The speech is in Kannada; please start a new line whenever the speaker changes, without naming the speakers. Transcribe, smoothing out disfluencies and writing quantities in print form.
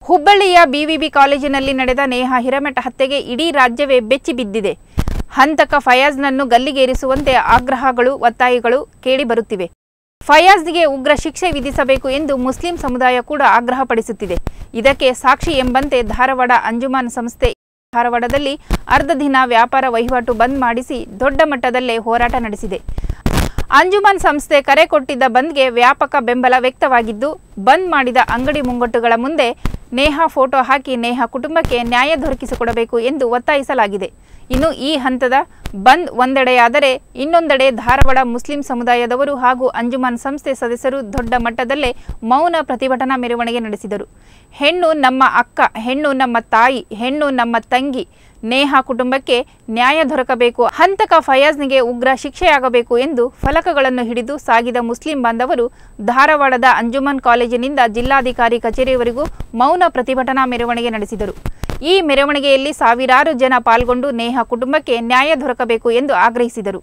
ಹುಬ್ಬಳ್ಳಿಯ ಬಿವಿಬಿ ಕಾಲೇಜಿನಲ್ಲಿ ನಡೆದ ನೇಹಾ ಹಿರೇಮಠ ಹತ್ಯೆಗೆ ಇಡೀ ರಾಜ್ಯವೇ ಬೆಚ್ಚಿ ಬಿದ್ದಿದೆ. ಹಂತಕ ಫಯಾಜ್ನನ್ನು ಗಲ್ಲಿಗೇರಿಸುವಂತೆ ಆಗ್ರಹಗಳು, ಒತ್ತಾಯಗಳು ಕೇಳಿಬರುತ್ತಿವೆ. ಫಯಾಜ್ಗೆ ಉಗ್ರ ಶಿಕ್ಷೆ ವಿಧಿಸಬೇಕು ಎಂದು ಮುಸ್ಲಿಂ ಸಮುದಾಯ ಕೂಡ ಆಗ್ರಹಪಡಿಸುತ್ತಿದೆ. ಇದಕ್ಕೆ ಸಾಕ್ಷಿ ಎಂಬಂತೆ ಧಾರವಾಡ ಅಂಜುಮನ್ ಸಂಸ್ಥೆ ಧಾರವಾಡದಲ್ಲಿ ಅರ್ಧ ದಿನ ವ್ಯಾಪಾರ ವಹಿವಾಟು ಬಂದ್ ಮಾಡಿಸಿ ದೊಡ್ಡ ಮಟ್ಟದಲ್ಲೇ ಹೋರಾಟ ನಡೆಸಿದೆ. ಅಂಜುಮನ್ ಸಂಸ್ಥೆ ಕರೆ ಕೊಟ್ಟಿದ್ದ ಬಂದ್ಗೆ ವ್ಯಾಪಕ ಬೆಂಬಲ ವ್ಯಕ್ತವಾಗಿದ್ದು, ಬಂದ್ ಮಾಡಿದ ಅಂಗಡಿ ಮುಂಗಟ್ಟುಗಳ ಮುಂದೆ ನೇಹಾ ಫೋಟೋ ಹಾಕಿ ನೇಹಾ ಕುಟುಂಬಕ್ಕೆ ನ್ಯಾಯ ದೊರಕಿಸಿಕೊಡಬೇಕು ಎಂದು ಒತ್ತಾಯಿಸಲಾಗಿದೆ. ಇನ್ನು ಈ ಹಂತದ ಬಂದ್ ಒಂದೆಡೆಯಾದರೆ ಇನ್ನೊಂದೆಡೆ ಧಾರವಾಡ ಮುಸ್ಲಿಂ ಸಮುದಾಯದವರು ಹಾಗೂ ಅಂಜುಮನ್ ಸಂಸ್ಥೆ ಸದಸ್ಯರು ದೊಡ್ಡ ಮಟ್ಟದಲ್ಲೇ ಮೌನ ಪ್ರತಿಭಟನಾ ಮೆರವಣಿಗೆ ನಡೆಸಿದರು. ಹೆಣ್ಣು ನಮ್ಮ ಅಕ್ಕ, ಹೆಣ್ಣು ನಮ್ಮ ತಾಯಿ, ಹೆಣ್ಣು ನಮ್ಮ ತಂಗಿ, ನೇಹಾ ಕುಟುಂಬಕ್ಕೆ ನ್ಯಾಯ ದೊರಕಬೇಕು, ಹಂತಕ ಫಯಾಜ್ನಿಗೆ ಉಗ್ರ ಶಿಕ್ಷೆಯಾಗಬೇಕು ಎಂದು ಫಲಕಗಳನ್ನು ಹಿಡಿದು ಸಾಗಿದ ಮುಸ್ಲಿಂ ಬಾಂಧವರು ಧಾರವಾಡದ ಅಂಜುಮನ್ ಕಾಲೇಜಿನಿಂದ ಜಿಲ್ಲಾಧಿಕಾರಿ ಕಚೇರಿಯವರೆಗೂ ಮೌನ ಪ್ರತಿಭಟನಾ ಮೆರವಣಿಗೆ ನಡೆಸಿದರು. ಈ ಮೆರವಣಿಗೆಯಲ್ಲಿ ಸಾವಿರಾರು ಜನ ಪಾಲ್ಗೊಂಡು ನೇಹಾ ಕುಟುಂಬಕ್ಕೆ ನ್ಯಾಯ ದೊರಕಬೇಕು ಎಂದು ಆಗ್ರಹಿಸಿದರು.